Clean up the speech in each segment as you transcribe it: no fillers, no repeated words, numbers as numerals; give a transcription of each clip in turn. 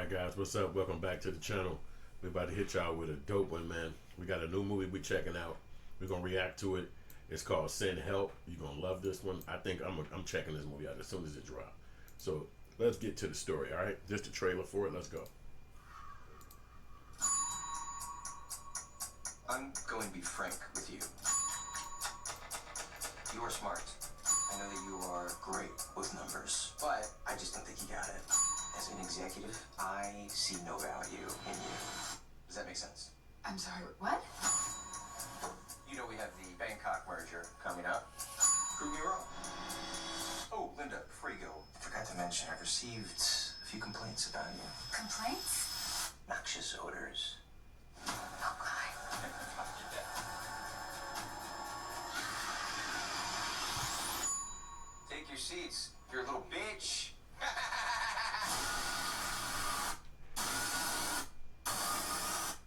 Alright guys, what's up? Welcome back to the channel. We're about to hit y'all with a dope one, man. We got a new movie we checking out. We're gonna react to it. It's called Send Help. You're gonna love this one. I think I'm checking this movie out as soon as it drops. So let's get to the story, alright? Just a trailer for it, let's go. I'm going to be frank with you. You are smart. I know that you are great with numbers, but I just don't think you got it. As an executive, I see no value in you. Does that make sense? I'm sorry, what? You know we have the Bangkok merger coming up. Prove me wrong. Oh, Linda, before you go, I forgot to mention I've received a few complaints about you. Complaints? Noxious odors. Oh, God. Take your seats, you little bitch.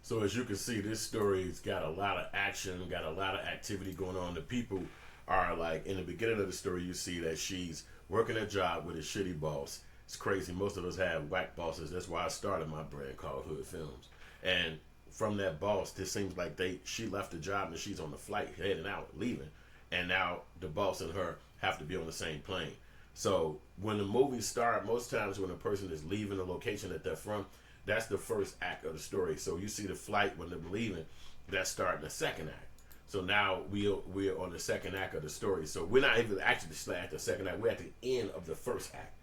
So as you can see, this story's got a lot of action, got a lot of activity going on. The people are like, in the beginning of the story, you see that she's working a job with a shitty boss. It's crazy. Most of us have whack bosses. That's why I started my brand called Hood Films. And from that boss, it seems like she left the job and she's on the flight, heading out, leaving. And now the boss and her have to be on the same plane. So when the movies start, most times when a person is leaving the location that they're from, that's the first act of the story. So you see the flight when they're leaving, that's starting the second act. So now we're on the second act of the story. So we're not even actually at the second act. We're at the end of the first act.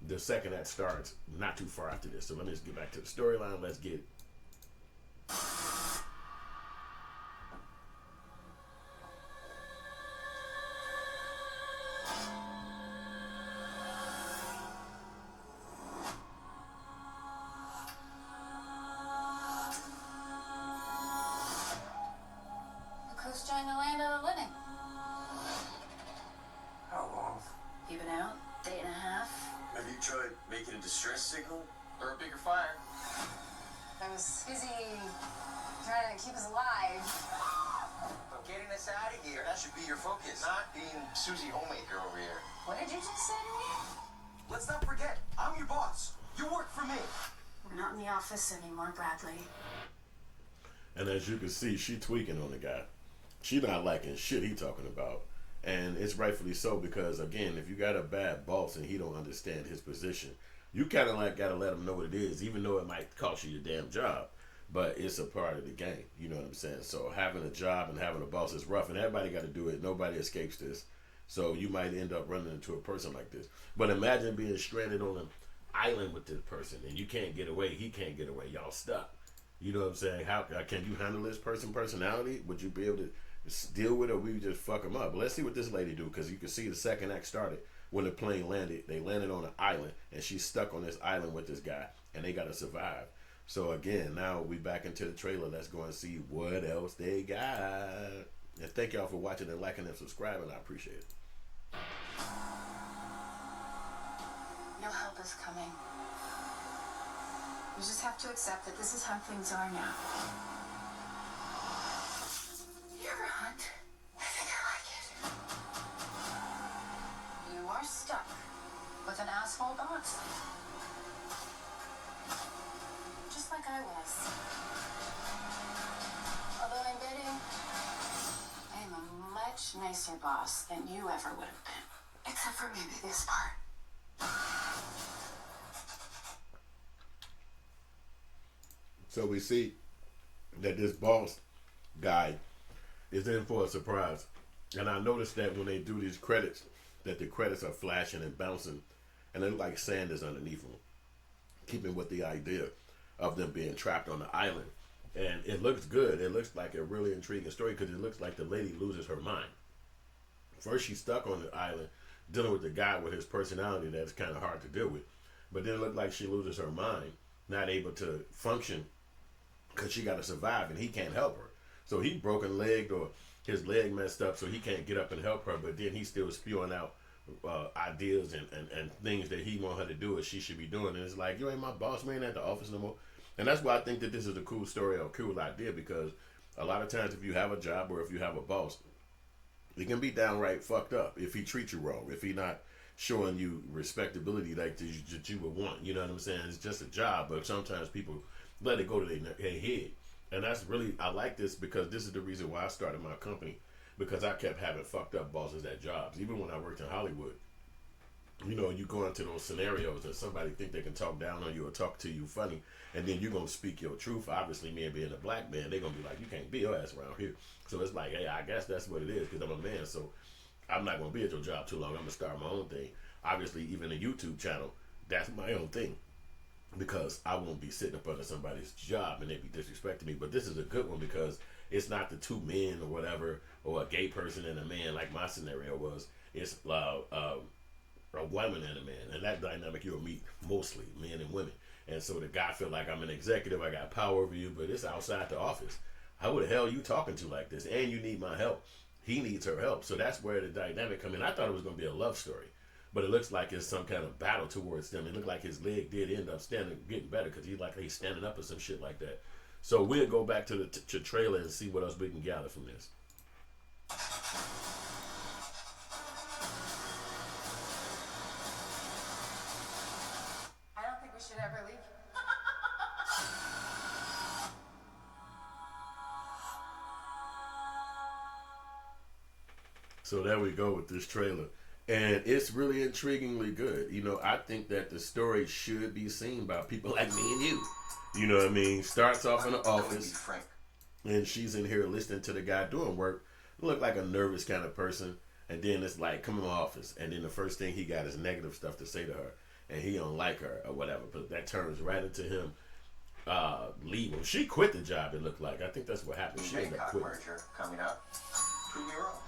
The second act starts not too far after this. So let me just get back to the storyline. Let's get it. Who's joined the land of the living? How long? You been out? Day and a half? Have you tried making a distress signal? Or a bigger fire? I was busy trying to keep us alive. But getting us out of here, that should be your focus, not being Susie Homemaker over here. What did you just say to me? Let's not forget, I'm your boss. You work for me. We're not in the office anymore, Bradley. And as you can see, she tweaking on the guy. She not liking shit he talking about. And it's rightfully so, because again, if you got a bad boss and he don't understand his position, you kind of like got to let him know what it is, even though it might cost you your damn job. But it's a part of the game, you know what I'm saying? So having a job and having a boss is rough, and everybody got to do it. Nobody escapes this. So you might end up running into a person like this. But imagine being stranded on an island with this person, and you can't get away, he can't get away, y'all stuck. You know what I'm saying? How can you handle this personality? Would you be able to deal with it, or we just fuck them up? But let's see what this lady do, because you can see the second act started when the plane landed. They landed on an island, and she's stuck on this island with this guy, and they got to survive. So again, now we back into the trailer. Let's go and see what else they got. And thank y'all for watching and liking and subscribing. I appreciate it. Your help is coming. You just have to accept that this is how things are now. You ever hunt? I think I like it. You are stuck with an asshole boss. Just like I was. Although I'm betting I am a much nicer boss than you ever would have been. Except for maybe this part. So we see that this boss guy is in for a surprise. And I noticed that when they do these credits, that the credits are flashing and bouncing, and they look like sand is underneath them, keeping with the idea of them being trapped on the island. And it looks good. It looks like a really intriguing story, because it looks like the lady loses her mind. First, she's stuck on the island dealing with the guy with his personality that's kind of hard to deal with. But then it looked like she loses her mind, not able to function, because she got to survive and he can't help her. So he broken legged, or his leg messed up, so he can't get up and help her, but then he's still spewing out ideas and things that he want her to do, and she should be doing. And it's like, you ain't my boss, man, at the office no more. And that's why I think that this is a cool story or a cool idea, because a lot of times if you have a job or if you have a boss, it can be downright fucked up if he treats you wrong, if he not showing you respectability like that you would want. You know what I'm saying? It's just a job, but sometimes people let it go to their head. And that's really, I like this because this is the reason why I started my company, because I kept having fucked up bosses at jobs. Even when I worked in Hollywood, you know, you go into those scenarios and somebody think they can talk down on you or talk to you funny, and then you're going to speak your truth. Obviously, me being a black man, they're going to be like, you can't be your ass around here. So it's like, hey, I guess that's what it is because I'm a man. So I'm not going to be at your job too long. I'm going to start my own thing. Obviously, even a YouTube channel, that's my own thing, because I won't be sitting up under somebody's job and they be disrespecting me. But this is a good one because it's not the two men or whatever, or a gay person and a man like my scenario was. It's a woman and a man, and that dynamic you'll meet mostly men and women. And so the guy feel like I'm an executive, I got power over you, but it's outside the office. How the hell you talking to like this? And you need my help. He needs her help. So that's where the dynamic come in. I thought it was going to be a love story, but it looks like it's some kind of battle towards them. It looked like his leg did end up getting better because he's standing up or some shit like that. So we'll go back to the trailer and see what else we can gather from this. I don't think we should ever leave. So there we go with this trailer. And it's really intriguingly good. You know, I think that the story should be seen by people like me and you. You know what I mean? Starts off in the office, and she's in here listening to the guy doing work. Look like a nervous kind of person. And then it's like, come in my office. And then the first thing he got is negative stuff to say to her. And he don't like her or whatever. But that turns right into him leaving. She quit the job, it looked like. I think that's what happened. She ended up quitting. Merger coming up. Prove me wrong.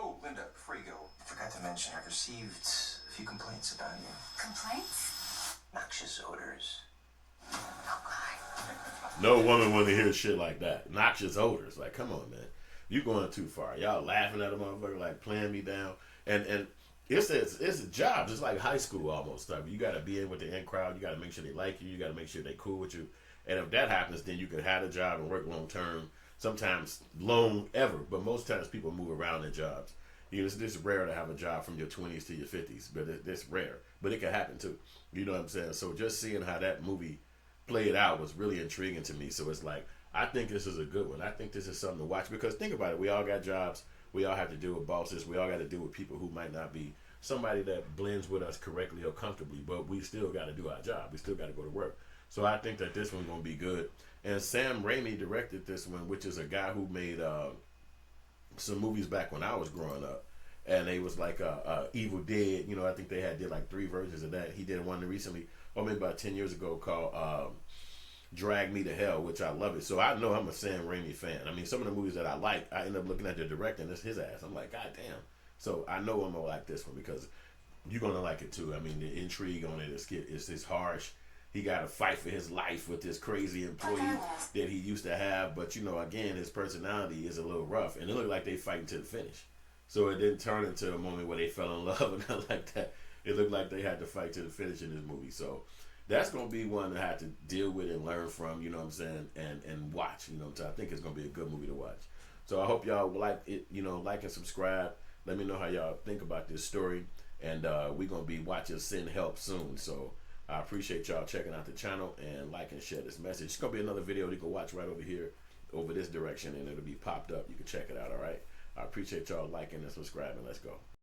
Oh, Linda, before you go, I forgot to mention I've received a few complaints about you. Complaints? Noxious odors. Oh, God. No woman want to hear shit like that. Noxious odors. Like, come on, man. You going too far. Y'all laughing at a motherfucker, like playing me down. And it's a job. It's like high school almost. Like, you got to be in with the in crowd. You got to make sure they like you. You got to make sure they cool with you. And if that happens, then you can have a job and work long term. Sometimes long ever, but most times people move around in jobs. You know, it's rare to have a job from your 20s to your 50s, but it's rare. But it can happen too. You know what I'm saying? So just seeing how that movie played out was really intriguing to me. So it's like, I think this is a good one. I think this is something to watch because think about it. We all got jobs. We all have to deal with bosses. We all got to deal with people who might not be somebody that blends with us correctly or comfortably, but we still got to do our job. We still got to go to work. So I think that this one's going to be good. And Sam Raimi directed this one, which is a guy who made some movies back when I was growing up. And they was like Evil Dead. You know, I think they did like 3 versions of that. He did one recently, or maybe about 10 years ago, called Drag Me to Hell, which I love it. So I know I'm a Sam Raimi fan. I mean, some of the movies that I like, I end up looking at the director and it's his ass. I'm like, God damn. So I know I'm going to like this one because you're going to like it too. I mean, the intrigue on it is harsh. He got to fight for his life with this crazy employee that he used to have. But, you know, again, his personality is a little rough. And it looked like they fighting to the finish. So it didn't turn into a moment where they fell in love or nothing like that. It looked like they had to fight to the finish in this movie. So that's going to be one to have to deal with and learn from, you know what I'm saying, and watch. You know what I'm saying? I think it's going to be a good movie to watch. So I hope y'all like it, you know, like and subscribe. Let me know how y'all think about this story. And we're going to be watching Send Help soon. So I appreciate y'all checking out the channel and like and share this message. It's going to be another video you can watch right over here, over this direction, and it'll be popped up. You can check it out, all right? I appreciate y'all liking and subscribing. Let's go.